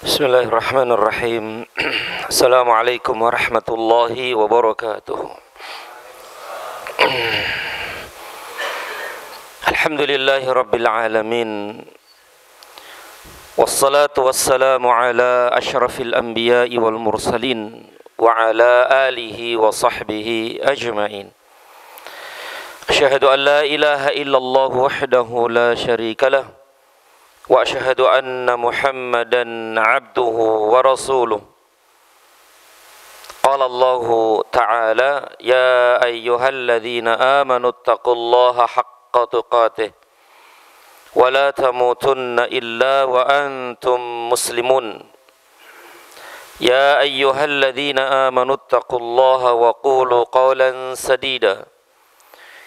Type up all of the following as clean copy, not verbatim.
Bismillahirrahmanirrahim. Assalamualaikum warahmatullahi wabarakatuh. Alhamdulillahi rabbil alamin. Wassalatu wassalamu ala ashrafil anbiya'i wal mursalin wa ala alihi wa sahbihi ajma'in. Asyhadu an la ilaha illallah wahdahu la syarika lah. Wa asyhadu anna Muhammadan abduhu wa rasuluh. Qala Allah Ta'ala, ya ayyuhalladzina amanu taqullaha haqqa tuqatih wa la tamutunna illa wa antum muslimun. Ya ayyuhalladzina amanu taqullaha wa qulu qawlan sadida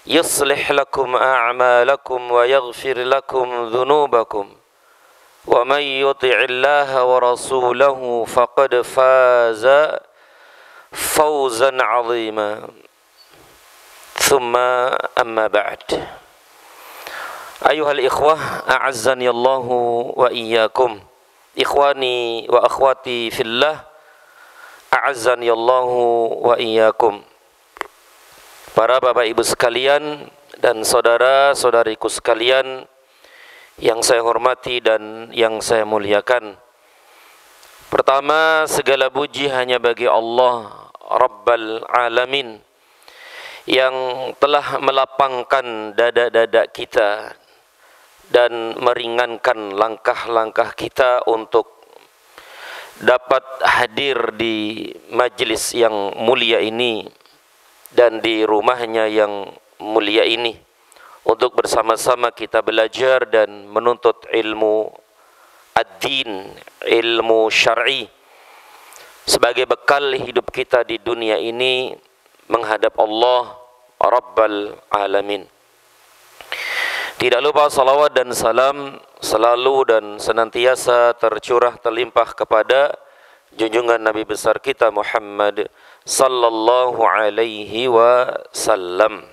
yuslih lakum a'malakum wa yaghfir lakum dhunubakum. وَمَنْ يُطِعِ اللَّهَ وَرَسُولَهُ فَقَدْ فَازَ فَوْزًا عَظِيمًا. ثُمَّ أَمَّا بَعْدُ. أيها الإخوة أعزني الله وإياكم. إخواني وأخواتي في الله أعزني الله وإياكم. Para bapak ibu sekalian dan saudara-saudariku sekalian yang saya hormati dan yang saya muliakan. Pertama, segala puji hanya bagi Allah Rabbal Alamin yang telah melapangkan dada-dada kita dan meringankan langkah-langkah kita untuk dapat hadir di majlis yang mulia ini dan di rumahnya yang mulia ini, untuk bersama-sama kita belajar dan menuntut ilmu ad-din, ilmu syar'i sebagai bekal hidup kita di dunia ini menghadap Allah Rabbal Alamin. Tidak lupa salawat dan salam selalu dan senantiasa tercurah terlimpah kepada junjungan Nabi besar kita Muhammad sallallahu alaihi wasallam.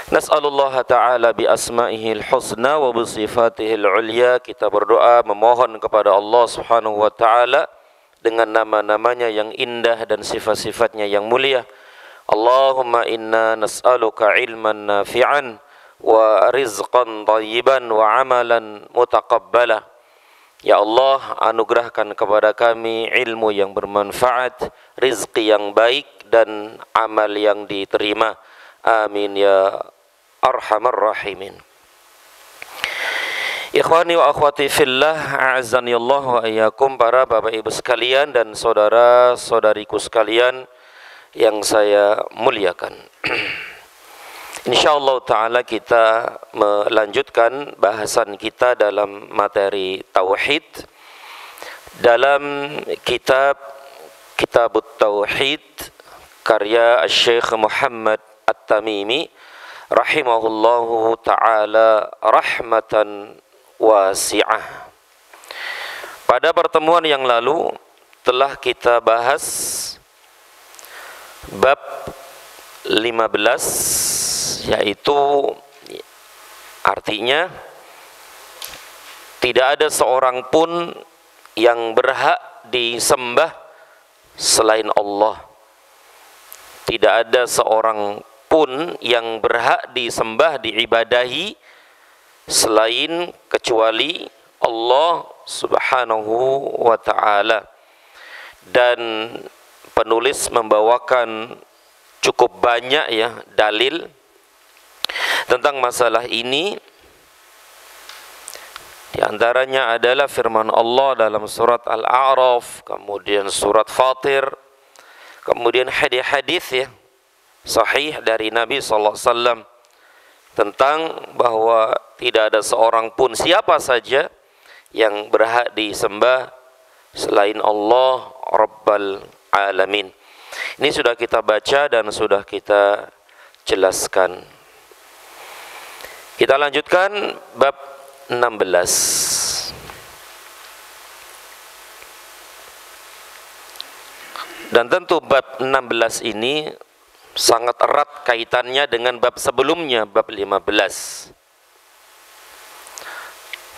Nas'alullah ta'ala bi asma'ihil husna wa bi sifatihil ulya. Kita berdoa memohon kepada Allah subhanahu wa ta'ala dengan nama-namanya yang indah dan sifat-sifatnya yang mulia. Allahumma inna nas'aluka ilman nafi'an wa rizqan tayyiban wa amalan mutaqabbala. Ya Allah, anugerahkan kepada kami ilmu yang bermanfaat, rizki yang baik dan amal yang diterima. Amin ya arhamar rahimin. Ikhwani wa akhwati fillah, a'azzani Allah wa iyyakum. Para bapak ibu sekalian dan saudara-saudariku sekalian yang saya muliakan. Insyaallah ta'ala kita melanjutkan bahasan kita dalam materi tauhid dalam kitab Tauhid karya Syekh Muhammad At-Tamimi rahimahullahu ta'ala rahmatan wasi'ah. Pada pertemuan yang lalu telah kita bahas bab 15, yaitu artinya tidak ada seorang pun yang berhak disembah selain Allah. Tidak ada seorang pun yang berhak disembah, diibadahi selain kecuali Allah subhanahu wa ta'ala. Dan penulis membawakan cukup banyak ya dalil tentang masalah ini. Di antaranya adalah firman Allah dalam surat Al-A'raf, kemudian surat Fatir, kemudian hadis-hadis ya sahih dari Nabi SAW tentang bahwa tidak ada seorang pun, siapa saja, yang berhak disembah selain Allah Rabbal Alamin. Ini sudah kita baca dan sudah kita jelaskan. Kita lanjutkan bab 16. Dan tentu bab 16 ini sangat erat kaitannya dengan bab sebelumnya, bab 15.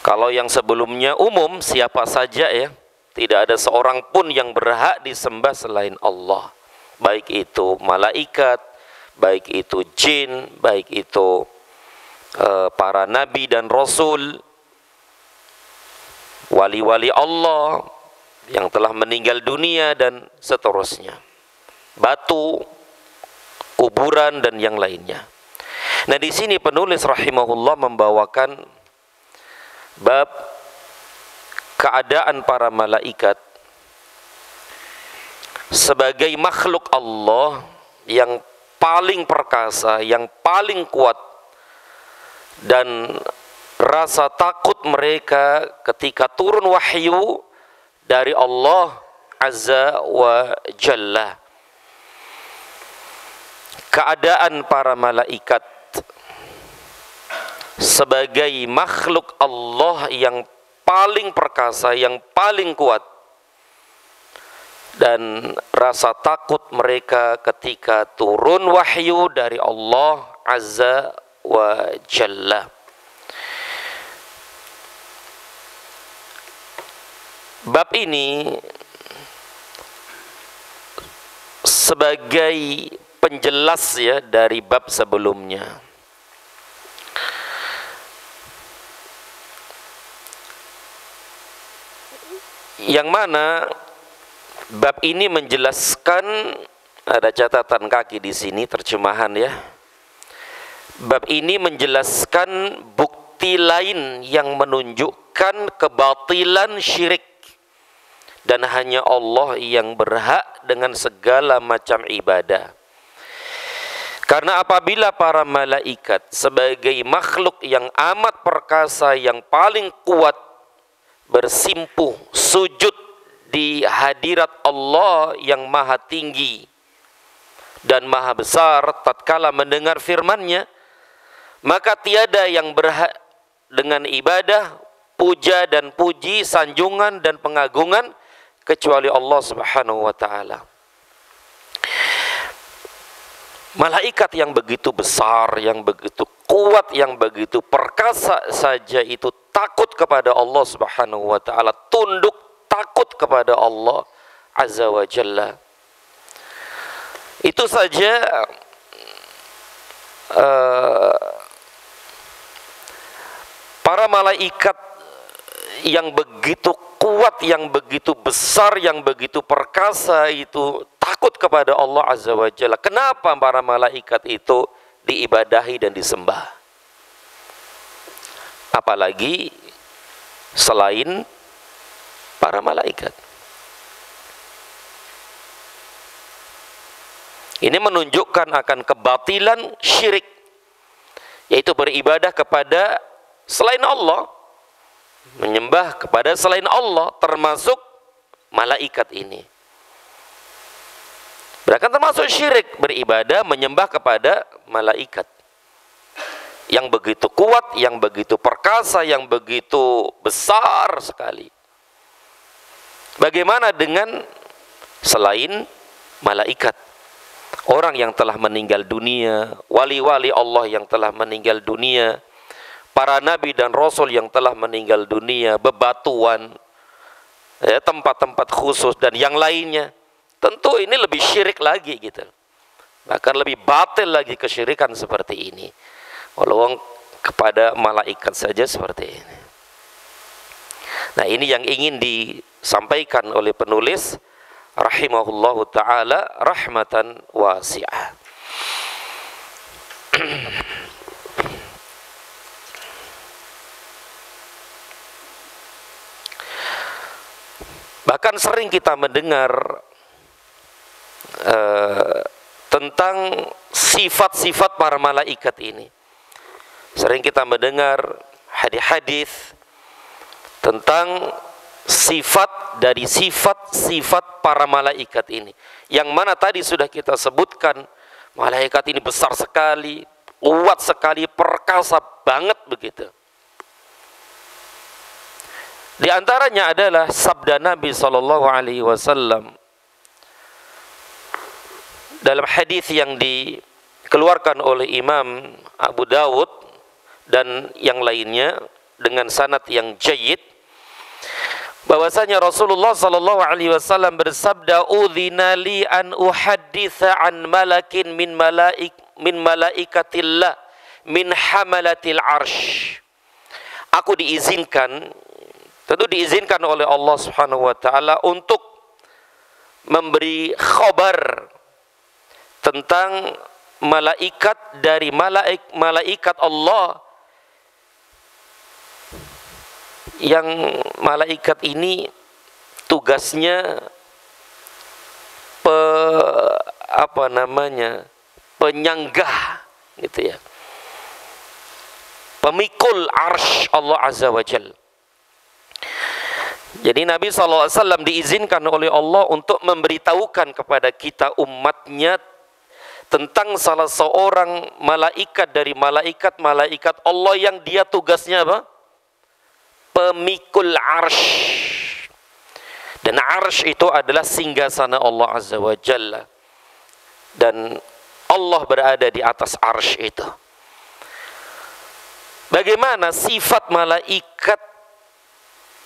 Kalau yang sebelumnya umum, siapa saja ya, tidak ada seorang pun yang berhak disembah selain Allah. Baik itu malaikat, baik itu jin, baik itu para nabi dan rasul, wali-wali Allah yang telah meninggal dunia dan seterusnya. Batu, kuburan dan yang lainnya. Nah, di sini penulis rahimahullah membawakan bab keadaan para malaikat sebagai makhluk Allah yang paling perkasa, yang paling kuat, dan rasa takut mereka ketika turun wahyu dari Allah Azza wa Jalla. Keadaan para malaikat sebagai makhluk Allah yang paling perkasa, yang paling kuat, dan rasa takut mereka ketika turun wahyu dari Allah Azza wa Jalla. Bab ini sebagai penjelas ya dari bab sebelumnya. Yang mana bab ini menjelaskan, ada catatan kaki di sini terjemahan ya. Bab ini menjelaskan bukti lain yang menunjukkan kebatilan syirik, dan hanya Allah yang berhak dengan segala macam ibadah. Karena apabila para malaikat sebagai makhluk yang amat perkasa, yang paling kuat, bersimpuh sujud di hadirat Allah yang maha tinggi dan maha besar tatkala mendengar firman-Nya, maka tiada yang berhak dengan ibadah, puja dan puji, sanjungan dan pengagungan kecuali Allah Subhanahu wa taala. Malaikat yang begitu besar, yang begitu kuat, yang begitu perkasa saja itu takut kepada Allah Subhanahu wa taala, tunduk takut kepada Allah Azza wa Jalla. Itu saja para malaikat yang begitu kuat, yang begitu besar, yang begitu perkasa itu takut kepada Allah Azza wa Jalla. Kenapa para malaikat itu diibadahi dan disembah? Apalagi selain para malaikat. Ini menunjukkan akan kebatilan syirik, yaitu beribadah kepada selain Allah, menyembah kepada selain Allah, termasuk malaikat ini. Bahkan termasuk syirik, beribadah menyembah kepada malaikat yang begitu kuat, yang begitu perkasa, yang begitu besar sekali. Bagaimana dengan selain malaikat? Orang yang telah meninggal dunia, wali-wali Allah yang telah meninggal dunia, para nabi dan rasul yang telah meninggal dunia, bebatuan, ya, tempat-tempat khusus dan yang lainnya. Tentu ini lebih syirik lagi gitu. Bahkan lebih batil lagi kesyirikan seperti ini. Walau kepada malaikat saja seperti ini. Nah, ini yang ingin disampaikan oleh penulis rahimahullahu taala rahmatan wasi'ah. Bahkan sering kita mendengar tentang sifat-sifat para malaikat ini. Sering kita mendengar hadis-hadis tentang sifat dari sifat-sifat para malaikat ini. Yang mana tadi sudah kita sebutkan, malaikat ini besar sekali, kuat sekali, perkasa banget begitu. Di antaranya adalah sabda Nabi SAW dalam hadis yang dikeluarkan oleh Imam Abu Dawud dan yang lainnya dengan sanad yang jayyid bahwasanya Rasulullah sallallahu alaihi wasallam bersabda, "Udzina li an uhadditsa an malakin min malaikatillah min hamalatil arsh." Aku diizinkan, tentu diizinkan oleh Allah Subhanahu wa taala untuk memberi khabar tentang malaikat dari malaikat Allah, yang malaikat ini tugasnya penyanggah gitu ya, pemikul arsy Allah Azza wa Jalla. Jadi Nabi SAW diizinkan oleh Allah untuk memberitahukan kepada kita umatnya tentang salah seorang malaikat dari malaikat Allah yang dia tugasnya apa? Pemikul arsy. Dan arsy itu adalah singgasana Allah Azza wa Jalla. Dan Allah berada di atas arsy itu. Bagaimana sifat malaikat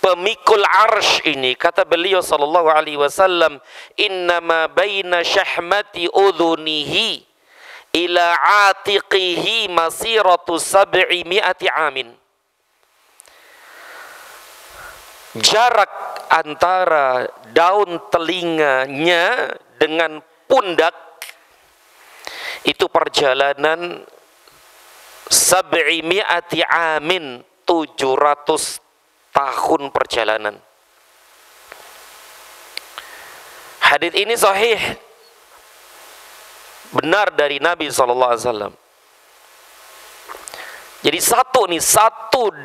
pemikul arsy ini? Kata beliau sallallahu alaihi wasallam, "Innama baina syahmati udhunihi ila atiqihi masiratu 700 amin." Jarak antara daun telinganya dengan pundak itu perjalanan 700 amin, 700 tahun perjalanan. Hadits ini sahih, benar dari Nabi SAW. Jadi satu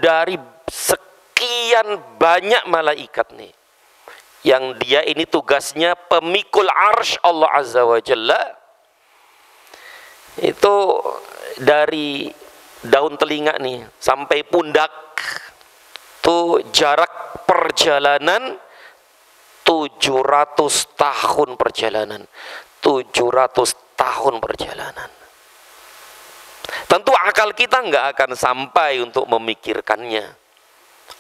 dari sekian banyak malaikat nih, yang dia ini tugasnya pemikul arsy Allah Azza wa Jalla. Itu dari daun telinga nih sampai pundak, itu jarak perjalanan 700 tahun perjalanan. 700 tahun perjalanan. Tentu akal kita nggak akan sampai untuk memikirkannya.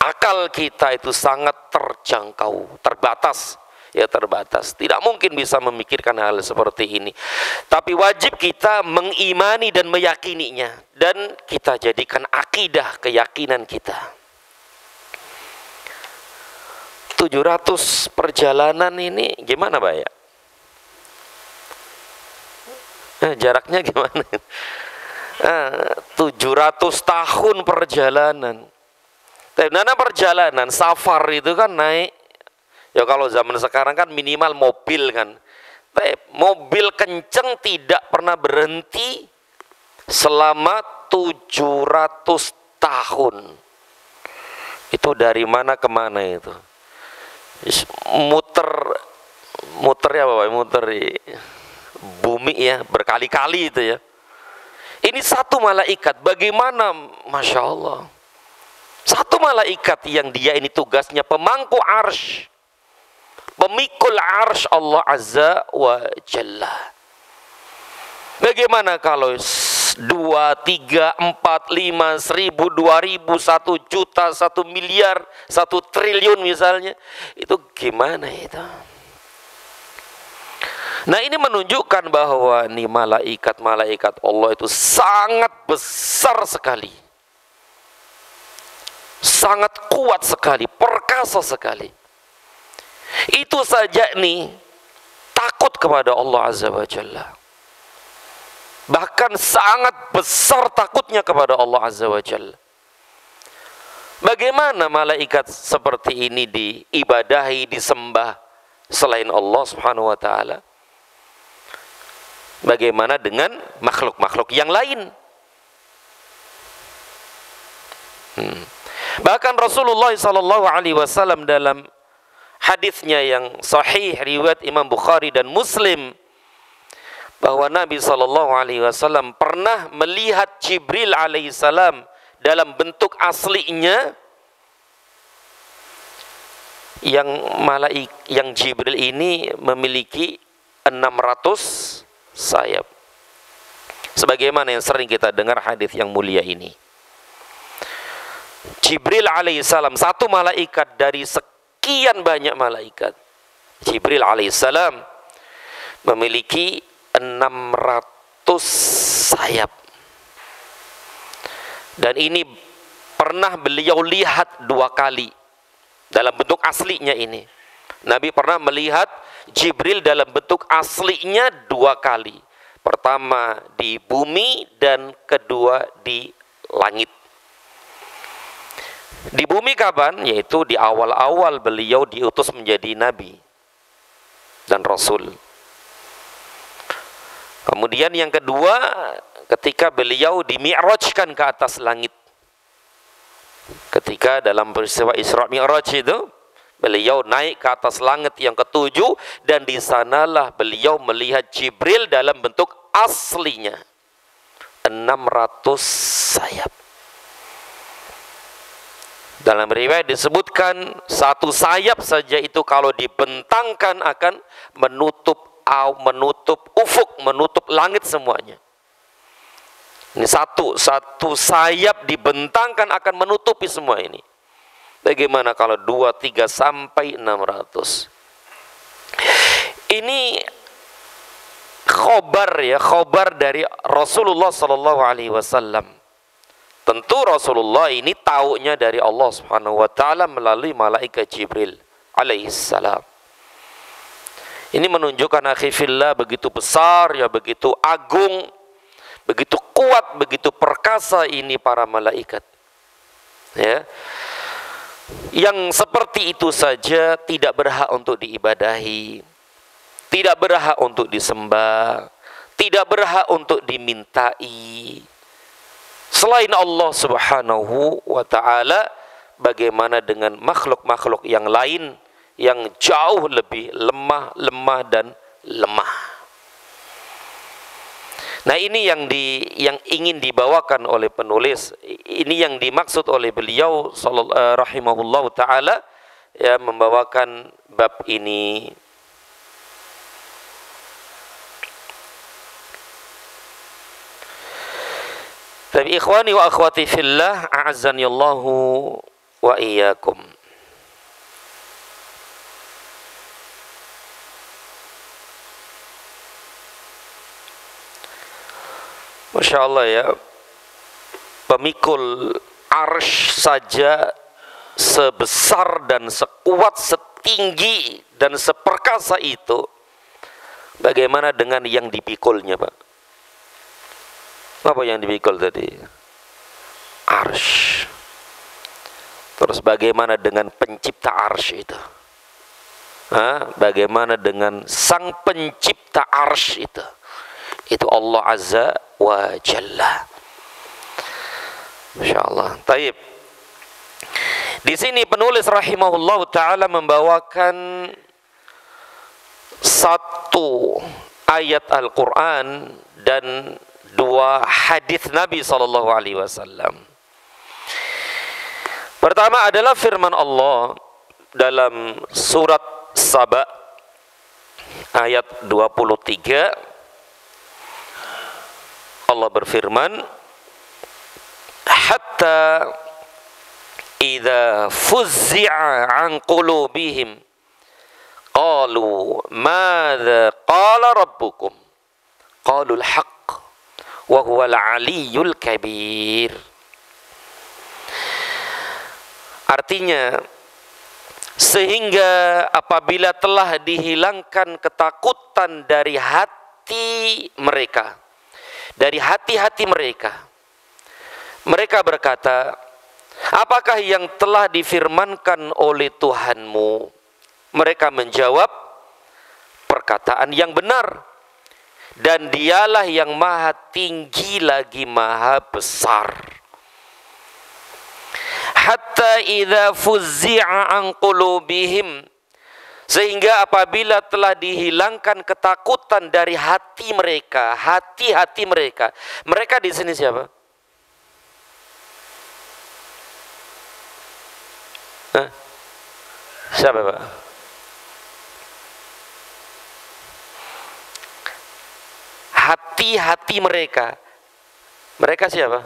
Akal kita itu sangat terjangkau, terbatas. Ya terbatas, tidak mungkin bisa memikirkan hal seperti ini. Tapi wajib kita mengimani dan meyakininya, dan kita jadikan akidah keyakinan kita. 700 perjalanan ini gimana Pak ya? Jaraknya gimana? 700 tahun perjalanan. Karena perjalanan safar itu kan naik. Ya kalau zaman sekarang kan minimal mobil kan. Mobil kenceng tidak pernah berhenti selama 700 tahun. Itu dari mana ke mana itu? Muter ya Bapak, muter di bumi ya, berkali-kali itu ya. Ini satu malaikat, bagaimana, Masya Allah. Satu malaikat yang dia ini tugasnya pemangku arsy, pemikul arsy Allah Azza wa Jalla. Bagaimana kalau 2, 3, 4, 5, 1000, 2000, 1 juta, 1 miliar, 1 triliun misalnya, itu gimana itu? Nah ini menunjukkan bahwa nih malaikat Allah itu sangat besar sekali, sangat kuat sekali, perkasa sekali. Itu saja nih takut kepada Allah Azza wa Jalla. Bahkan sangat besar takutnya kepada Allah Azza wa Jalla. Bagaimana malaikat seperti ini diibadahi, disembah selain Allah Subhanahu wa taala? Bagaimana dengan makhluk-makhluk yang lain? Bahkan Rasulullah SAW dalam hadisnya yang sahih riwayat Imam Bukhari dan Muslim, bahwa Nabi SAW pernah melihat Jibril alaihissalam dalam bentuk aslinya, yang Jibril ini memiliki 600 sayap. Sebagaimana yang sering kita dengar hadis yang mulia ini. Jibril alaihissalam, satu malaikat dari sekian banyak malaikat. Jibril alaihissalam memiliki 600 sayap. Dan ini pernah beliau lihat 2 kali dalam bentuk aslinya ini. Nabi pernah melihat Jibril dalam bentuk aslinya 2 kali. Pertama di bumi dan kedua di langit. Di bumi kapan? Yaitu di awal-awal beliau diutus menjadi nabi dan rasul. Kemudian yang kedua, ketika beliau dimi'rajkan ke atas langit. Ketika dalam peristiwa Isra Mi'raj itu, beliau naik ke atas langit yang ke-7, dan di sanalah beliau melihat Jibril dalam bentuk aslinya. 600 sayap. Dalam riwayat disebutkan satu sayap saja itu kalau dibentangkan akan menutup ufuk, menutup langit semuanya. Ini satu sayap dibentangkan akan menutupi semua ini. Bagaimana kalau 2, 3 sampai 600? Ini khobar dari Rasulullah sallallahu alaihi wasallam. Tentu Rasulullah ini taunya dari Allah Subhanahu wa taala melalui malaikat Jibril alaihi salam. Ini menunjukkan akhi fillah begitu besar, ya begitu agung, begitu kuat, begitu perkasa ini para malaikat. Ya. Yang seperti itu saja tidak berhak untuk diibadahi, tidak berhak untuk disembah, tidak berhak untuk dimintai selain Allah Subhanahu wa taala. Bagaimana dengan makhluk-makhluk yang lain yang jauh lebih lemah dan lemah. Nah, ini yang ingin dibawakan oleh penulis. Ini yang dimaksud oleh beliau rahimahullahu taala, ya, membawakan bab ini. Tapi ikhwani wa akhwati fillah, a'azzanillahu wa iyyakum. Masya Allah ya, pemikul arsy saja sebesar dan sekuat, setinggi dan seperkasa itu, bagaimana dengan yang dipikulnya, Pak? Apa yang dipikul tadi? Arsy. Terus bagaimana dengan pencipta arsy itu? Bagaimana dengan sang pencipta arsy itu? Itu Allah Azza wa Jalla. Masya Allah. Taib. Di sini penulis rahimahullah taala membawakan satu ayat Al-Quran dan 2 hadis Nabi sallallahu alaihi wasallam. Pertama adalah firman Allah dalam surat Saba ayat 23. Allah berfirman, hatta idza fuzzi'a an qulubihim qalu madza qala rabbukum qalu al-haqq wa huwal aliyyul kabir. Artinya, sehingga apabila telah dihilangkan ketakutan dari hati mereka, dari hati-hati mereka, mereka berkata, apakah yang telah difirmankan oleh Tuhanmu? Mereka menjawab, perkataan yang benar, dan dialah yang maha tinggi lagi maha besar. Hatta idza fuzzi'a an qulubihim, sehingga apabila telah dihilangkan ketakutan dari hati mereka, hati-hati mereka. Mereka di sini siapa? Siapa, Pak? Hati-hati mereka. Mereka siapa?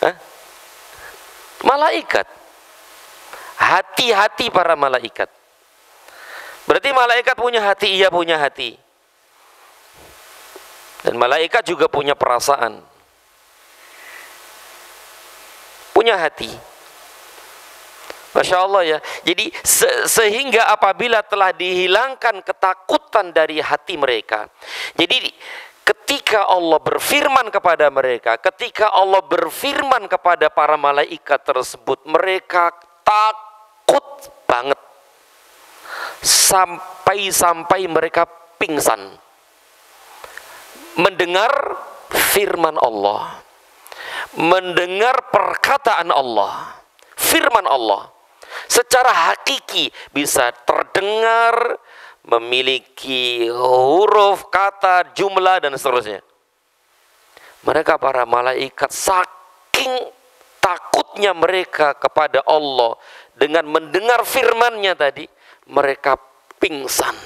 Hah? Malaikat. Hati-hati para malaikat. Berarti malaikat punya hati, iya punya hati. Dan malaikat juga punya perasaan. Punya hati. Masya Allah ya. Jadi sehingga apabila telah dihilangkan ketakutan dari hati mereka. Jadi ketika Allah berfirman kepada mereka, ketika Allah berfirman kepada para malaikat tersebut, mereka takut banget. Sampai mereka pingsan. Mendengar firman Allah. Mendengar perkataan Allah. Firman Allah. Secara hakiki bisa terdengar, memiliki huruf, kata, jumlah, dan seterusnya. Mereka para malaikat saking takutnya mereka kepada Allah dengan mendengar firman-Nya tadi, mereka pingsan.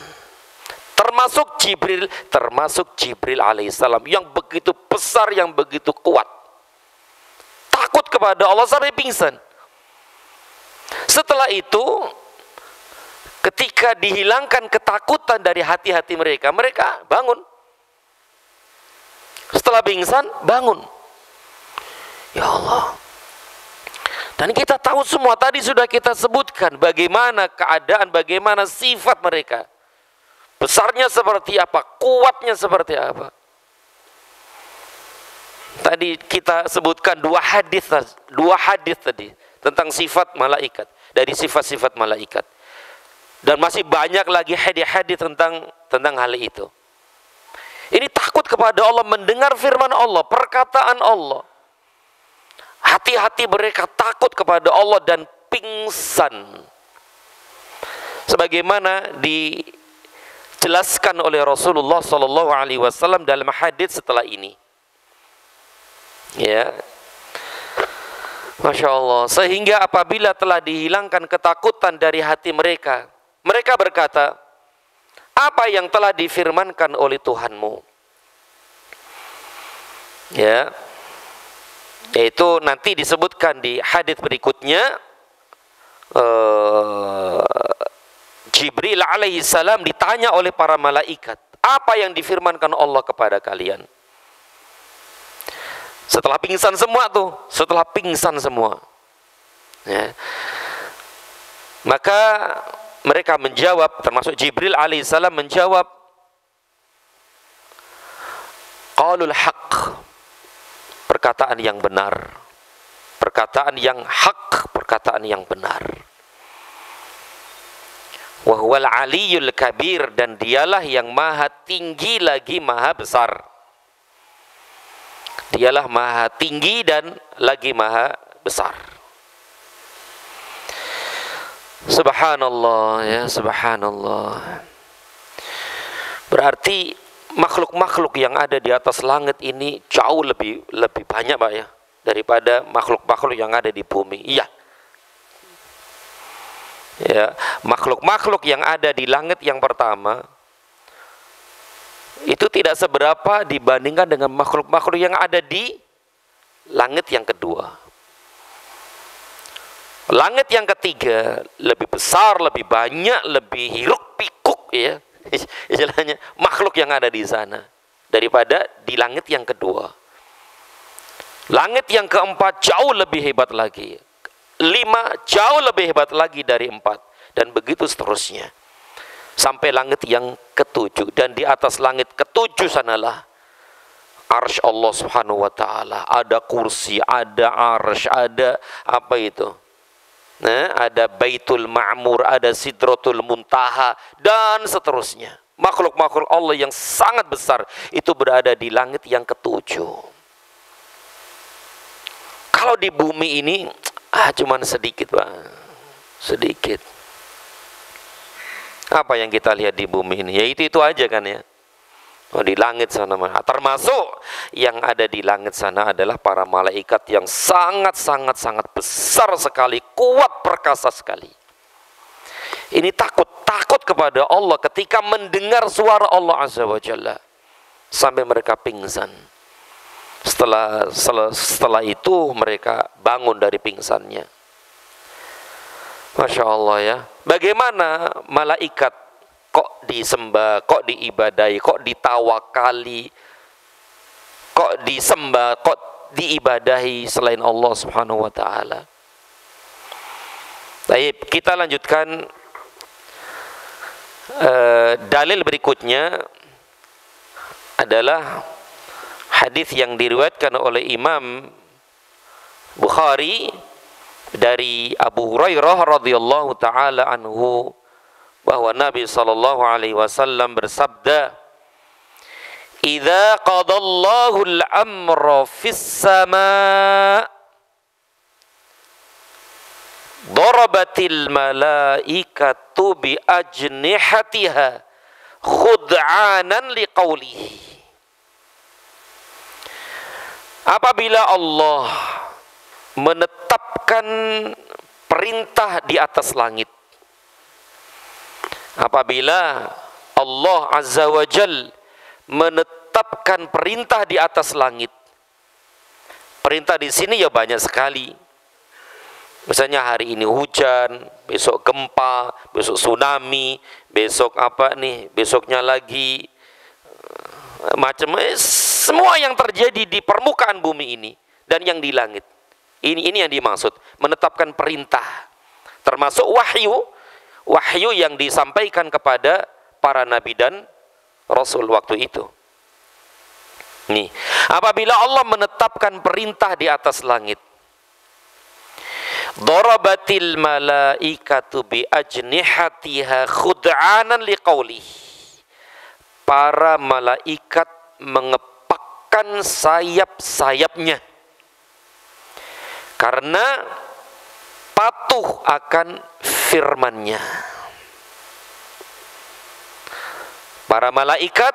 Termasuk Jibril alaihissalam yang begitu besar, yang begitu kuat. Takut kepada Allah sampai pingsan. Setelah itu, ketika dihilangkan ketakutan dari hati-hati mereka, mereka bangun. Setelah pingsan, bangun. Ya Allah. Dan kita tahu semua, tadi sudah kita sebutkan bagaimana keadaan, bagaimana sifat mereka. Besarnya seperti apa, kuatnya seperti apa. Tadi kita sebutkan dua hadis tadi tentang sifat malaikat, dari sifat-sifat malaikat. Dan masih banyak lagi hadis-hadis tentang hal itu. Ini takut kepada Allah, mendengar firman Allah, perkataan Allah. Hati-hati mereka takut kepada Allah dan pingsan. Sebagaimana dijelaskan oleh Rasulullah SAW dalam hadis setelah ini. Ya, Masya Allah. Sehingga apabila telah dihilangkan ketakutan dari hati mereka, mereka berkata, apa yang telah difirmankan oleh Tuhanmu? Ya, yaitu nanti disebutkan di hadis berikutnya. Jibril alaihissalam ditanya oleh para malaikat, apa yang difirmankan Allah kepada kalian? Setelah pingsan semua ya. Maka mereka menjawab, termasuk Jibril alaihissalam menjawab, qalul haqq, perkataan yang benar, perkataan yang hak, perkataan yang benar. Wa huwal aliyul kabir, dan dialah yang maha tinggi lagi maha besar. Dialah maha tinggi dan lagi maha besar. Subhanallah ya, subhanallah. Berarti makhluk-makhluk yang ada di atas langit ini jauh lebih banyak Pak ya, daripada makhluk-makhluk yang ada di bumi. Iya. Ya, makhluk-makhluk yang ada di langit yang pertama itu tidak seberapa dibandingkan dengan makhluk-makhluk yang ada di langit yang kedua. Langit yang ketiga lebih besar, lebih banyak, lebih hiruk pikuk ya, istilahnya makhluk yang ada di sana daripada di langit yang kedua. Langit yang keempat jauh lebih hebat lagi. 5 jauh lebih hebat lagi dari 4, dan begitu seterusnya sampai langit yang ke-7. Dan di atas langit ke-7 sanalah arsy Allah subhanahu wa ta'ala. Ada kursi, ada arsy, ada apa itu, nah, ada Baitul Ma'mur, ada Sidratul Muntaha, dan seterusnya. Makhluk-makhluk Allah yang sangat besar itu berada di langit yang ke-7. Kalau di bumi ini cuman sedikit Pak, sedikit. Apa yang kita lihat di bumi ini? Ya itu aja kan ya. Di langit sana, termasuk yang ada di langit sana adalah para malaikat yang sangat besar sekali, kuat perkasa sekali. Ini takut kepada Allah ketika mendengar suara Allah Azza wa Jalla sampai mereka pingsan. Setelah itu mereka bangun dari pingsannya. Masya Allah ya. Bagaimana malaikat kok disembah, kok diibadahi, kok ditawakali, kok disembah, kok diibadahi selain Allah Subhanahu wa taala. Baik, kita lanjutkan dalil berikutnya adalah hadis yang diriwayatkan oleh Imam Bukhari dari Abu Hurairah radhiyallahu taala anhu bahwa Nabi sallallahu alaihi wasallam bersabda, "Idza qadallahu al-amra fis sama' darabatil malaikatu bi ajnihatiha khud'anan liqaulihi." Apabila Allah menetapkan perintah di atas langit, apabila Allah Azza wa Jal menetapkan perintah di atas langit, perintah di sini ya banyak sekali. Misalnya hari ini hujan, besok gempa, besok tsunami, besok apa nih, besoknya lagi macam semua yang terjadi di permukaan bumi ini dan yang di langit. Ini yang dimaksud, menetapkan perintah. Termasuk wahyu yang disampaikan kepada para nabi dan rasul waktu itu. Nih, apabila Allah menetapkan perintah di atas langit, darabatil malaikatu bi ajnihatiha khud'anan liqaulih. Para malaikat mengepakkan sayap-sayapnya karena patuh akan firman-Nya. Para malaikat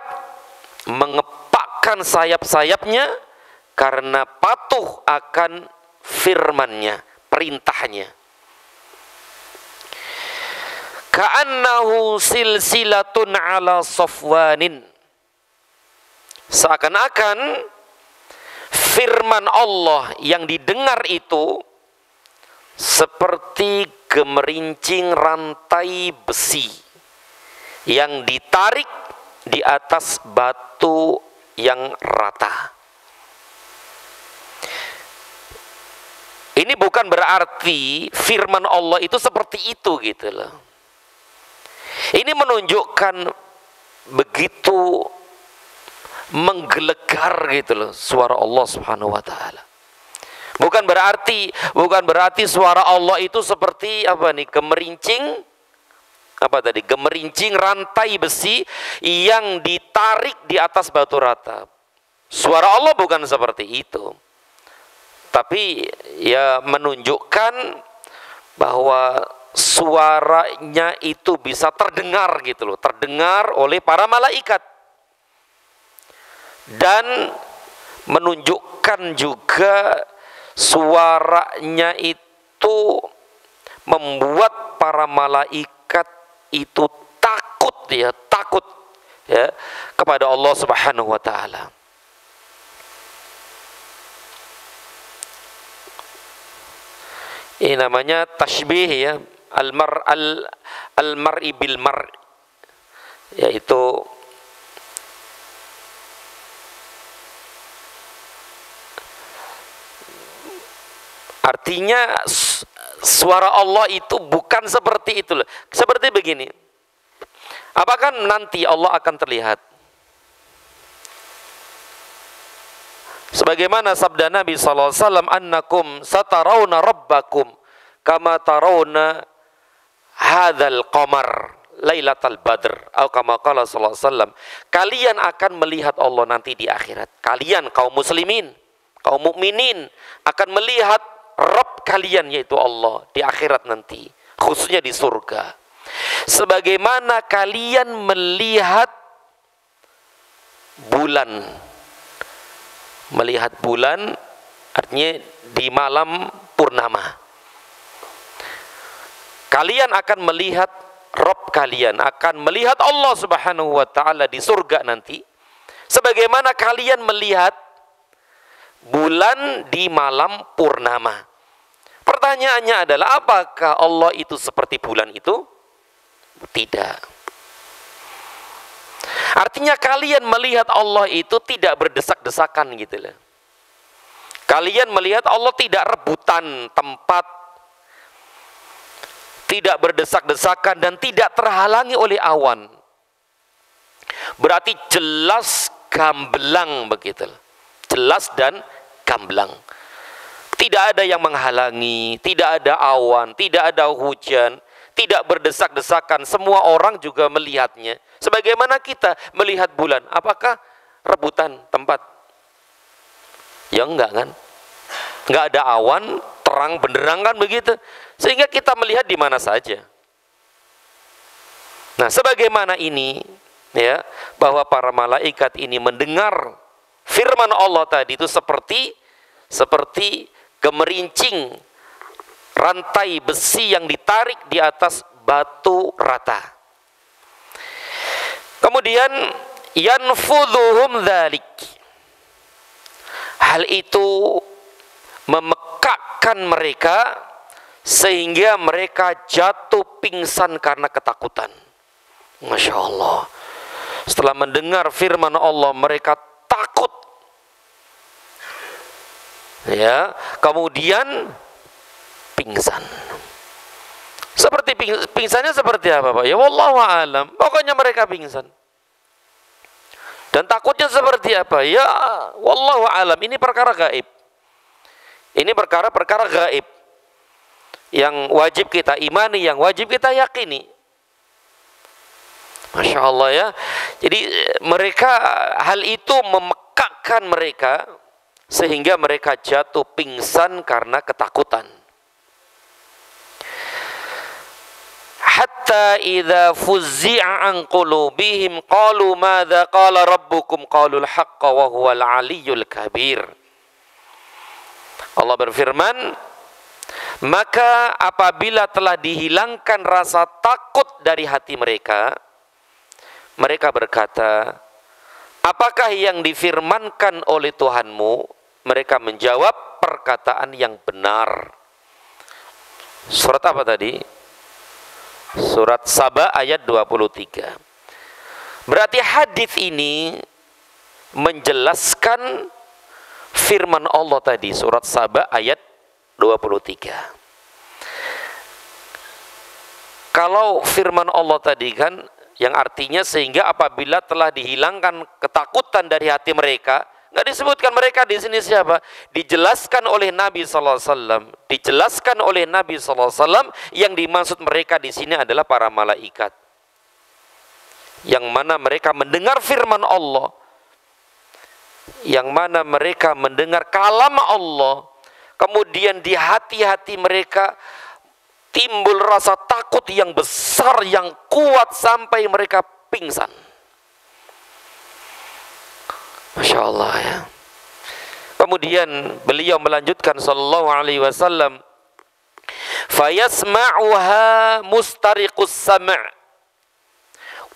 mengepakkan sayap-sayapnya karena patuh akan firman-Nya, perintahnya. Ka'annahu silsilatun ala safwanin. Seakan-akan firman Allah yang didengar itu seperti gemerincing rantai besi yang ditarik di atas batu yang rata. Ini bukan berarti firman Allah itu seperti itu gitu loh. Ini menunjukkan begitu menggelegar gitu loh suara Allah Subhanahu wa taala. Bukan berarti suara Allah itu seperti apa nih, gemerincing rantai besi yang ditarik di atas batu rata. Suara Allah bukan seperti itu. Tapi ya menunjukkan bahwa suaranya itu bisa terdengar gitu loh, terdengar oleh para malaikat. Dan menunjukkan juga suaranya itu membuat para malaikat itu takut ya kepada Allah Subhanahu wa taala. Ini namanya tashbih ya, al-mar'i bil mar', yaitu artinya suara Allah itu bukan seperti itu. Seperti begini. Apakah nanti Allah akan terlihat? Sebagaimana sabda Nabi sallallahu alaihi wasallam, annakum satarawna rabbakum kama tarawna hadzal qamar lailatal badr, atau kama qala sallallahu alaihi wasallam, kalian akan melihat Allah nanti di akhirat. Kalian kaum muslimin, kaum mukminin akan melihat Rabb kalian yaitu Allah di akhirat nanti, khususnya di surga. Sebagaimana kalian melihat bulan. Melihat bulan artinya di malam purnama. Kalian akan melihat Rabb kalian, akan melihat Allah Subhanahu wa taala di surga nanti, sebagaimana kalian melihat bulan di malam purnama. Pertanyaannya adalah, apakah Allah itu seperti bulan itu? Tidak. Artinya kalian melihat Allah itu tidak berdesak-desakan gitu loh. Kalian melihat Allah tidak rebutan tempat, tidak berdesak-desakan, dan tidak terhalangi oleh awan. Berarti jelas gamblang begitu. Jelas dan gamblang. Tidak ada yang menghalangi, tidak ada awan, tidak ada hujan, tidak berdesak-desakan. Semua orang juga melihatnya. Sebagaimana kita melihat bulan, apakah rebutan tempat? Ya enggak kan? Enggak ada awan, terang benderang kan begitu. Sehingga kita melihat di mana saja. Nah, sebagaimana ini, ya, bahwa para malaikat ini mendengar firman Allah tadi itu seperti gemerincing rantai besi yang ditarik di atas batu rata. Kemudian yanfudhuhum dzalik. Hal itu memekakkan mereka sehingga mereka jatuh pingsan karena ketakutan. Masya Allah. Setelah mendengar firman Allah, mereka takut. Ya, kemudian pingsan. Seperti pingsannya seperti apa, Pak? Ya wallahu a'lam. Pokoknya mereka pingsan. Dan takutnya seperti apa? Ya wallahu a'lam. Ini perkara gaib. Ini perkara gaib yang wajib kita imani, yang wajib kita yakini. Masya Allah ya. Jadi mereka, hal itu memekakkan mereka sehingga mereka jatuh pingsan karena ketakutan. Hatta idza fuzzi'a an qulubihim qalu madza qala rabbukum qalul haqqa wa huwal aliyyul kabir. Allah berfirman, maka apabila telah dihilangkan rasa takut dari hati mereka, mereka berkata, apakah yang difirmankan oleh Tuhanmu? Mereka menjawab, perkataan yang benar. Surat apa tadi? Surat Saba ayat 23. Berarti hadis ini menjelaskan firman Allah tadi, surat Saba ayat 23. Kalau firman Allah tadi kan, yang artinya sehingga apabila telah dihilangkan ketakutan dari hati mereka, nggak disebutkan mereka di sini siapa? Dijelaskan oleh Nabi SAW. Dijelaskan oleh Nabi SAW, yang dimaksud mereka di sini adalah para malaikat. Yang mana mereka mendengar firman Allah, yang mana mereka mendengar kalam Allah, kemudian di hati-hati mereka timbul rasa takut yang besar, yang kuat sampai mereka pingsan. Masya Allah ya. Kemudian beliau melanjutkan sallallahu alaihi wasallam, fayasma'uha mustariqus sam'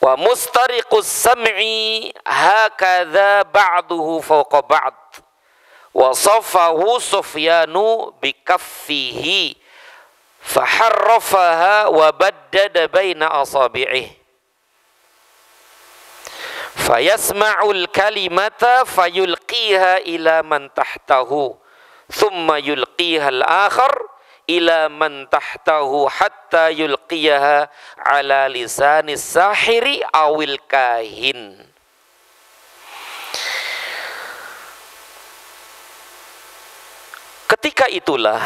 wa mustariqus sam'i hakadha ba'duhu fawqa ba'd wa safahu Sufyanu bikaffihi faharrafaha wa baddada baina asabi'ih. Fayasma'ul kalimata fayulqiha ila man tahtahu thumma yulqiha al-akhar ila man tahtahu hatta yulqiyaha ala lisanis sahiri awil kahin. Ketika itulah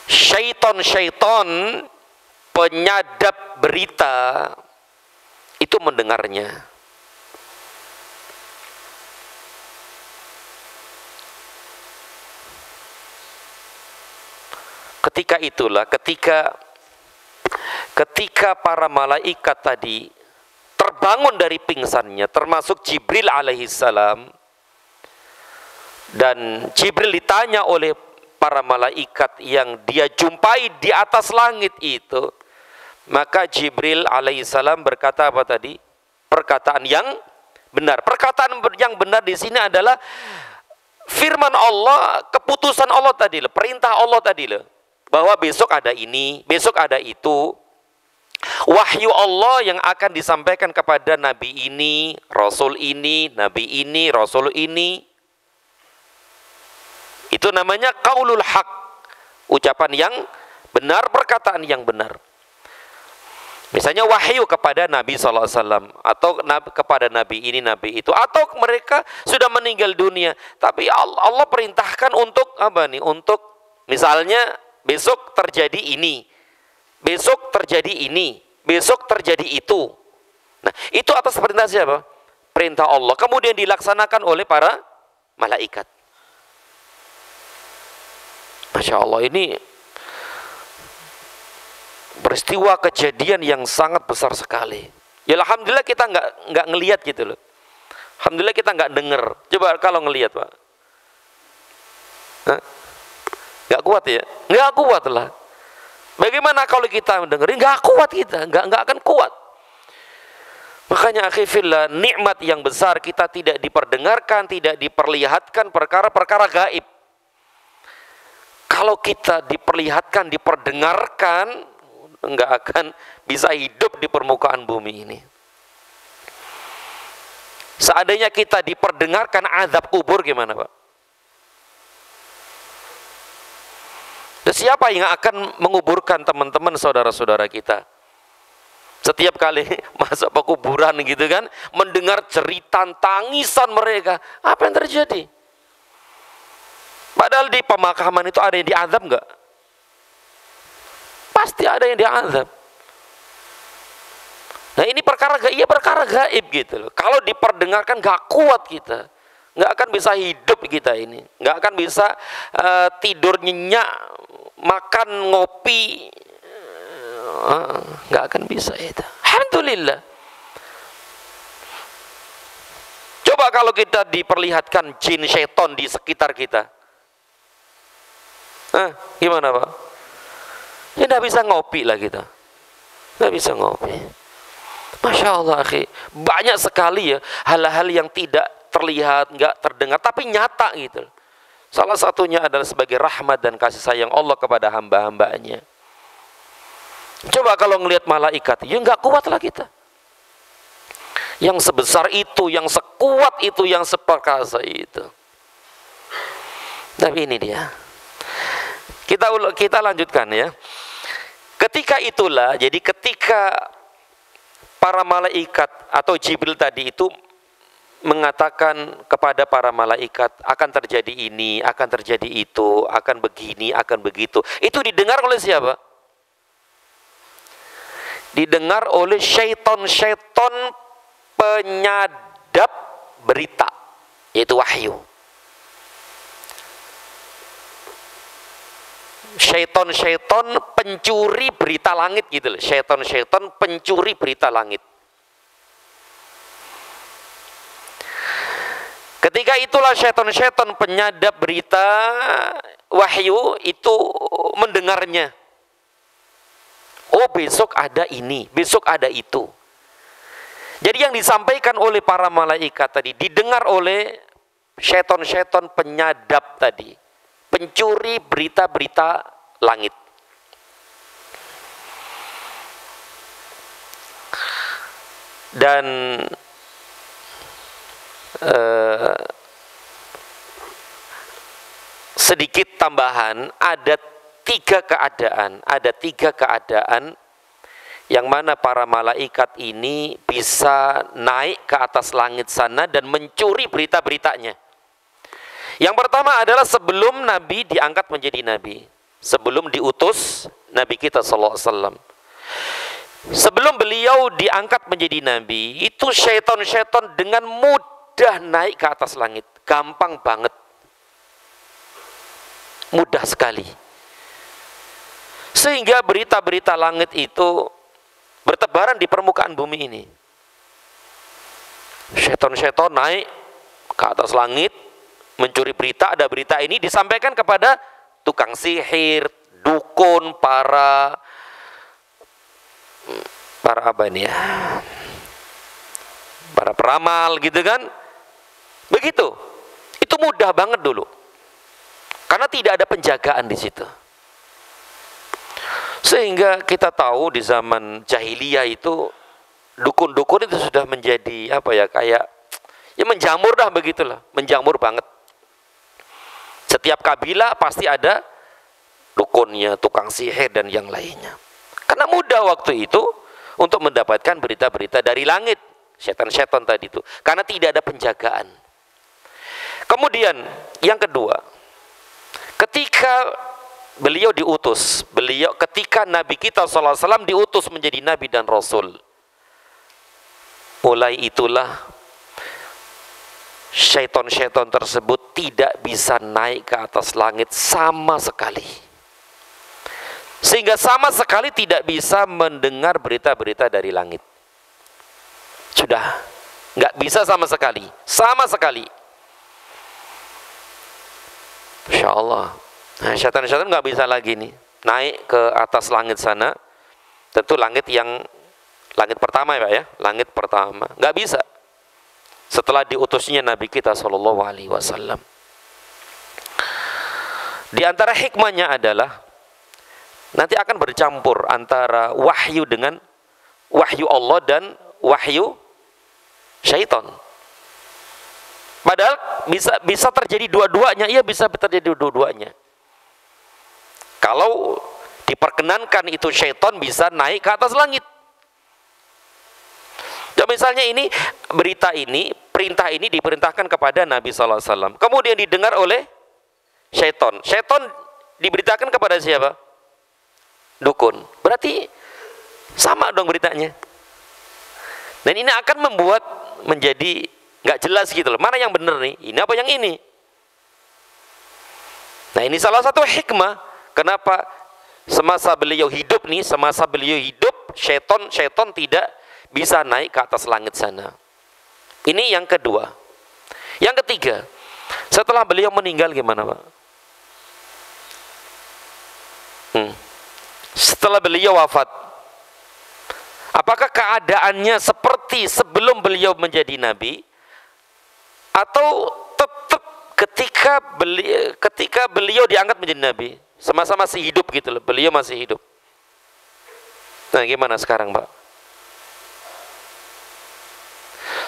syaitan-syaitan penyadap berita itu mendengarnya. Ketika itulah, ketika para malaikat tadi terbangun dari pingsannya, termasuk Jibril alaihissalam, dan Jibril ditanya oleh para malaikat yang dia jumpai di atas langit itu, maka Jibril alaihissalam berkata apa tadi? Perkataan yang benar. Perkataan yang benar di sini adalah firman Allah, keputusan Allah tadi loh, perintah Allah tadi loh, bahwa besok ada ini, besok ada itu. Wahyu Allah yang akan disampaikan kepada nabi ini, rasul ini, nabi ini, rasul ini. Itu namanya qaulul haq, ucapan yang benar, perkataan yang benar. Misalnya wahyu kepada Nabi SAW, atau kepada Nabi ini, Nabi itu, atau mereka sudah meninggal dunia, tapi Allah perintahkan untuk apa nih? Untuk misalnya besok terjadi ini, besok terjadi ini, besok terjadi itu. Nah, itu atas perintah siapa? Perintah Allah. Kemudian dilaksanakan oleh para malaikat. Masya Allah, ini peristiwa kejadian yang sangat besar sekali. Ya alhamdulillah kita nggak ngelihat gitu loh. Alhamdulillah kita nggak dengar. Coba kalau ngelihat Pak, nggak kuat ya? Nggak kuat lah. Bagaimana kalau kita mendengar? Nggak kuat kita, nggak akan kuat. Makanya akhi fillah, nikmat yang besar kita tidak diperdengarkan, tidak diperlihatkan perkara-perkara gaib. Kalau kita diperlihatkan, diperdengarkan, nggak akan bisa hidup di permukaan bumi ini. Seandainya kita diperdengarkan azab kubur gimana Pak? Dan siapa yang akan menguburkan teman-teman saudara-saudara kita? Setiap kali masuk ke kuburan gitu kan, mendengar jeritan tangisan mereka, apa yang terjadi? Padahal di pemakaman itu ada yang diazab nggak? Pasti ada yang diazab. Nah ini perkara gaib gitu loh. Kalau diperdengarkan gak kuat kita, nggak akan bisa hidup kita ini, nggak akan bisa tidur nyenyak, makan ngopi, nggak akan bisa itu. Alhamdulillah. Coba kalau kita diperlihatkan jin syaitan di sekitar kita, gimana Pak? Ya nggak bisa ngopi lah kita, nggak bisa ngopi. Masya Allah akhi, banyak sekali ya hal-hal yang tidak terlihat, nggak terdengar, tapi nyata gitu. Salah satunya adalah sebagai rahmat dan kasih sayang Allah kepada hamba-hambanya. Coba kalau ngelihat malaikat, ya nggak kuat lah kita. Yang sebesar itu, yang sekuat itu, yang seperkasa itu. Tapi ini dia. Kita lanjutkan ya. Ketika itulah, jadi ketika para malaikat atau Jibril tadi itu mengatakan kepada para malaikat, akan terjadi ini, akan terjadi itu, akan begini, akan begitu. Itu didengar oleh siapa? Didengar oleh syaitan-syaitan penyadap berita, yaitu wahyu. Syaitan-syaitan pencuri berita langit gitu loh. Syaitan-syaitan pencuri berita langit. Ketika itulah syaitan-syaitan penyadap berita wahyu itu mendengarnya. Oh besok ada ini, besok ada itu. Jadi yang disampaikan oleh para malaikat tadi didengar oleh syaitan-syaitan penyadap tadi, pencuri berita-berita langit. Dan sedikit tambahan, ada tiga keadaan yang mana para malaikat ini bisa naik ke atas langit sana dan mencuri berita-beritanya. Yang pertama adalah sebelum Nabi diangkat menjadi Nabi, sebelum diutus Nabi kita SAW. Sebelum beliau diangkat menjadi Nabi, itu syaitan-syaitan dengan mudah naik ke atas langit. Gampang banget. Mudah sekali. Sehingga berita-berita langit itu bertebaran di permukaan bumi ini. Syaitan-syaitan naik ke atas langit, mencuri berita, ada berita ini disampaikan kepada tukang sihir, dukun, para apa ini ya? para peramal gitu kan. Begitu. Itu mudah banget dulu. Karena tidak ada penjagaan di situ. Sehingga kita tahu di zaman jahiliyah itu dukun-dukun itu sudah menjadi apa ya, kayak ya menjamur dah begitulah, menjamur banget. Setiap kabilah pasti ada dukunnya, tukang sihir dan yang lainnya. Karena mudah waktu itu untuk mendapatkan berita-berita dari langit, setan-setan tadi itu, karena tidak ada penjagaan. Kemudian yang kedua, ketika beliau diutus, ketika Nabi kita SAW diutus menjadi Nabi dan Rasul, mulai itulah syaitan-syaitan tersebut tidak bisa naik ke atas langit sama sekali. Sehingga sama sekali tidak bisa mendengar berita-berita dari langit. Sudah, nggak bisa sama sekali. Sama sekali. Masya Allah. Nah, syaitan-syaitan nggak bisa lagi nih naik ke atas langit sana. Tentu langit pertama ya Pak ya. Langit pertama. Nggak bisa. Setelah diutusnya Nabi kita SAW. Di antara hikmahnya adalah nanti akan bercampur antara wahyu dengan wahyu Allah dan wahyu syaitan. Padahal bisa terjadi dua-duanya, iya bisa terjadi dua-duanya. Kalau diperkenankan itu syaitan bisa naik ke atas langit. Dan misalnya ini berita ini, perintah ini diperintahkan kepada Nabi SAW. Kemudian didengar oleh syaitan. Syaitan diberitakan kepada siapa? Dukun. Berarti sama dong beritanya. Dan ini akan membuat menjadi nggak jelas gitu loh. Mana yang benar nih? Ini apa yang ini? Nah, ini salah satu hikmah kenapa semasa beliau hidup syaitan tidak bisa naik ke atas langit sana. Ini yang kedua. Yang ketiga, setelah beliau meninggal gimana Pak? Setelah beliau wafat, apakah keadaannya seperti sebelum beliau menjadi nabi, atau tetap ketika beliau diangkat menjadi nabi, sama-sama masih hidup gitu loh, beliau masih hidup? Nah, gimana sekarang Pak?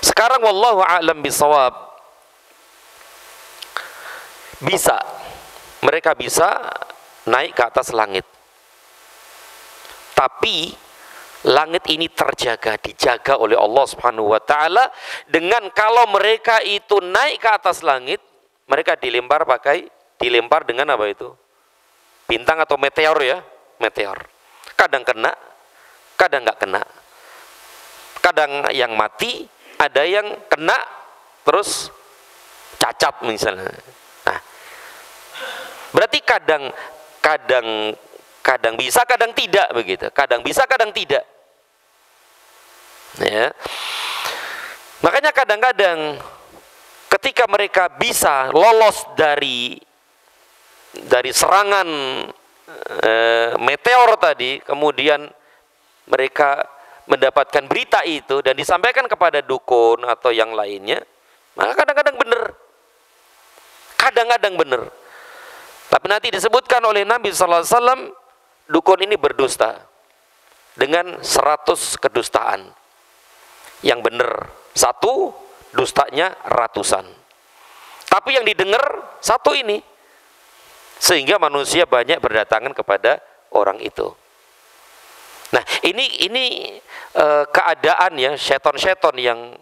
Sekarang wallahu a'lam bisawab, mereka bisa naik ke atas langit. Tapi langit ini dijaga oleh Allah Subhanahu wa taala, dengan kalau mereka itu naik ke atas langit, mereka dilempar dengan apa itu? Bintang atau meteor ya, meteor. Kadang kena, kadang nggak kena. Kadang yang mati, ada yang kena terus cacat misalnya. Nah, berarti kadang bisa, kadang tidak begitu. Kadang bisa, kadang tidak. Ya. Makanya kadang-kadang ketika mereka bisa lolos dari serangan meteor tadi, kemudian mereka mendapatkan berita itu dan disampaikan kepada dukun atau yang lainnya, maka kadang-kadang benar. Kadang-kadang benar. Tapi nanti disebutkan oleh Nabi SAW, dukun ini berdusta dengan 100 kedustaan. Yang benar 1, dustanya ratusan. Tapi yang didengar 1 ini, sehingga manusia banyak berdatangan kepada orang itu. Nah, ini keadaan ya, setan-setan yang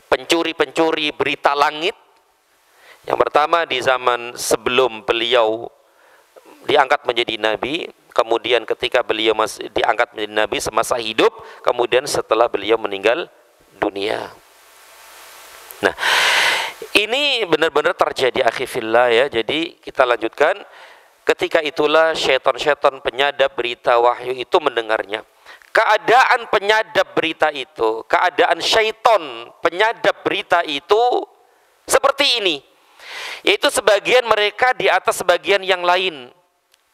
pencuri-pencuri berita langit. Yang pertama di zaman sebelum beliau diangkat menjadi nabi, kemudian ketika beliau masih diangkat menjadi nabi semasa hidup, kemudian setelah beliau meninggal dunia. Nah, ini benar-benar terjadi akhi fillah ya. Jadi kita lanjutkan. Ketika itulah syaitan-syaitan penyadap berita wahyu itu mendengarnya. Keadaan penyadap berita itu, keadaan syaitan penyadap berita itu seperti ini. Yaitu sebagian mereka di atas sebagian yang lain.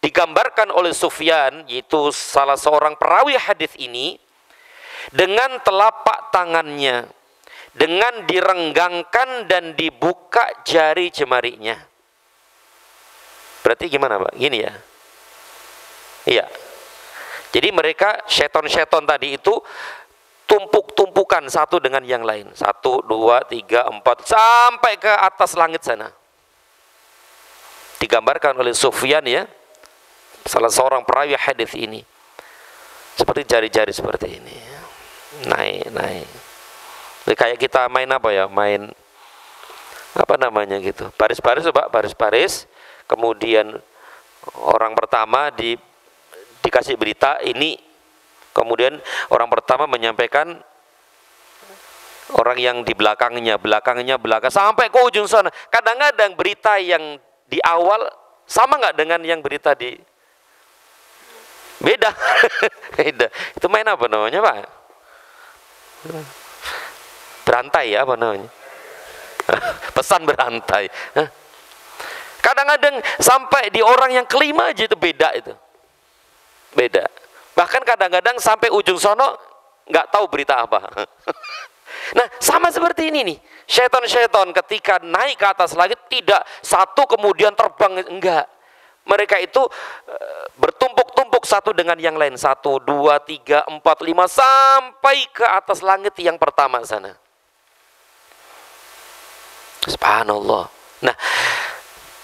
Digambarkan oleh Sufyan, yaitu salah seorang perawi hadis ini, dengan telapak tangannya dengan direnggangkan dan dibuka jari jemarinya. Berarti gimana Pak? Gini ya. Iya. Jadi mereka seton-seton tadi itu tumpuk-tumpukan satu dengan yang lain. 1, 2, 3, 4 sampai ke atas langit sana. Digambarkan oleh Sufyan ya, salah seorang perawi hadis ini. Seperti jari-jari seperti ini. Naik. Jadi kayak kita main apa ya? Main apa namanya gitu. Baris-baris Pak, baris-baris. Kemudian orang pertama dikasih berita ini, kemudian orang pertama menyampaikan orang yang di belakangnya sampai ke ujung sana. Kadang-kadang berita yang di awal sama nggak dengan yang berita di beda. Beda. Itu main apa namanya Pak? Berantai ya apa namanya? Pesan berantai. Kadang-kadang sampai di orang yang kelima aja itu beda itu. Beda. Bahkan kadang-kadang sampai ujung sono nggak tahu berita apa. Nah, sama seperti ini nih. Syaitan-syaitan ketika naik ke atas langit tidak satu kemudian terbang, enggak. Mereka itu bertumpuk-tumpuk satu dengan yang lain. 1, 2, 3, 4, 5 sampai ke atas langit yang pertama sana. Subhanallah. Nah,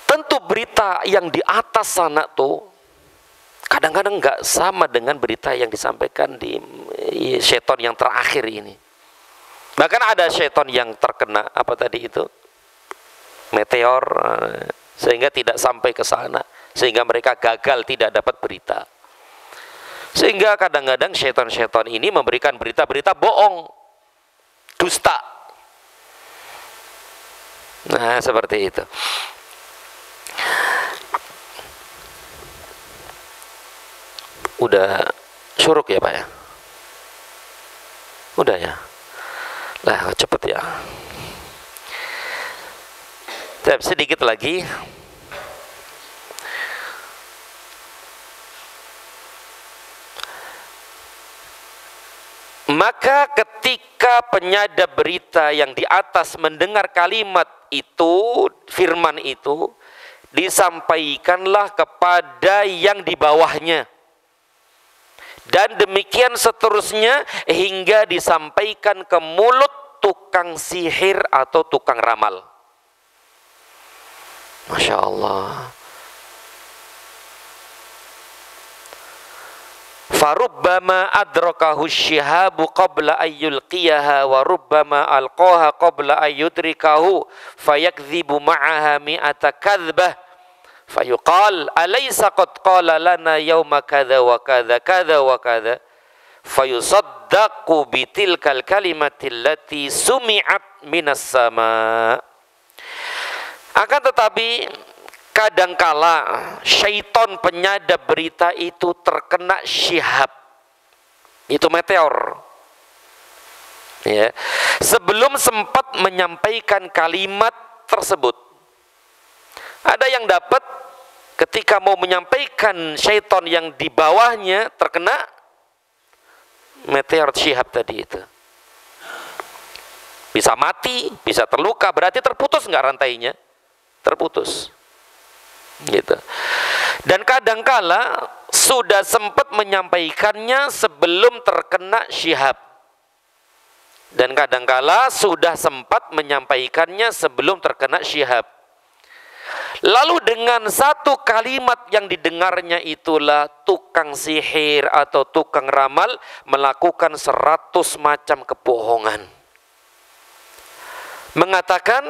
tentu berita yang di atas sana tuh kadang-kadang nggak sama dengan berita yang disampaikan di syaitan yang terakhir ini. Bahkan ada syaitan yang terkena apa tadi itu? Meteor, sehingga tidak sampai ke sana, sehingga mereka gagal tidak dapat berita. Sehingga kadang-kadang syaitan-syaitan ini memberikan berita-berita bohong, dusta. Nah, seperti itu. Udah syuruk ya Pak ya? Udah ya? Lah cepet ya. Sedikit lagi. Maka ketika penyadap berita yang di atas mendengar kalimat itu, firman itu, disampaikanlah kepada yang di bawahnya. Dan demikian seterusnya hingga disampaikan ke mulut tukang sihir atau tukang ramal. Masya Allah. Farubbama adrakahu syihabu qabla ayyulqiyaha wa rubbama alqaha qabla ayyudrikahu fayakdhibu ma'aha mi'ata kadhbah fayuqal alaysa qad qala lana yawma kadha wa kadha kadha wa kadha fayusaddaqu bitilkal kalimati allati sumi'at minas sama. Akan tetapi kadangkala syaitan penyadap berita itu terkena syihab, itu meteor ya, sebelum sempat menyampaikan kalimat tersebut. Ada yang dapat ketika mau menyampaikan, syaitan yang di bawahnya terkena meteor syihab tadi itu, bisa mati, bisa terluka. Berarti terputus nggak rantainya? Terputus gitu. Dan kadangkala sudah sempat menyampaikannya sebelum terkena syihab, dan kadangkala sudah sempat menyampaikannya sebelum terkena syihab. Lalu dengan satu kalimat yang didengarnya itulah tukang sihir atau tukang ramal melakukan 100 macam kebohongan, mengatakan,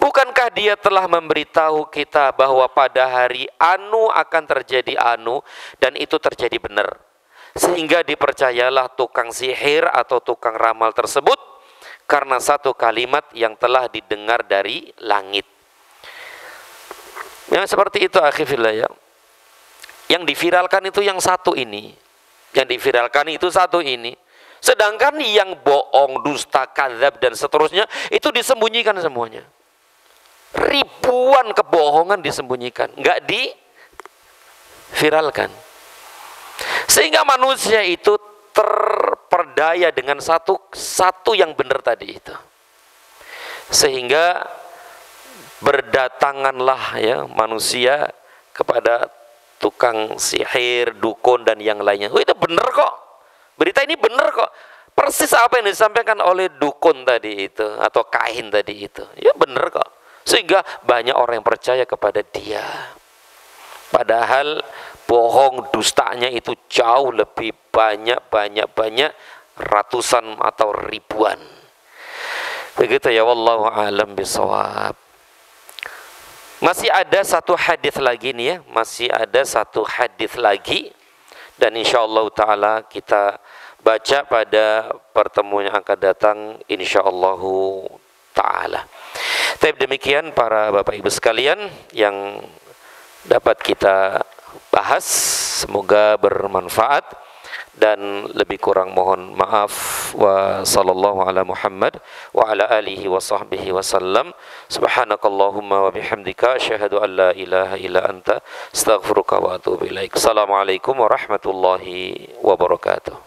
bukankah dia telah memberitahu kita bahwa pada hari anu akan terjadi anu, dan itu terjadi benar. Sehingga dipercayalah tukang sihir atau tukang ramal tersebut karena satu kalimat yang telah didengar dari langit. Yang seperti itu akhirnya ya. Yang diviralkan itu yang satu ini. Yang diviralkan itu satu ini. Sedangkan yang bohong, dusta, kadzab dan seterusnya itu disembunyikan semuanya. Ribuan kebohongan disembunyikan, nggak diviralkan, sehingga manusia itu terperdaya dengan satu yang benar tadi itu. Sehingga berdatanganlah ya manusia kepada tukang sihir, dukun dan yang lainnya. Oh, itu benar kok. Berita ini benar kok. Persis apa yang disampaikan oleh dukun tadi itu atau kahin tadi itu. Ya benar kok. Sehingga banyak orang yang percaya kepada dia. Padahal bohong dustanya itu jauh lebih banyak ratusan atau ribuan. Begitu ya, wallahu a'lam bishawab. Masih ada satu hadis lagi nih ya, masih ada satu hadis lagi dan insyaallah taala kita baca pada pertemuan yang akan datang insyaallah taala. Tapi demikian para Bapak Ibu sekalian yang dapat kita bahas, semoga bermanfaat dan lebih kurang mohon maaf. Wa sallallahu ala Muhammad wa ala alihi wa sahbihi wa sallam. Subhanakallahumma wa bihamdika asyhadu an la ilaha illa anta astaghfiruka wa atubu ilaik. Assalamualaikum warahmatullahi wabarakatuh.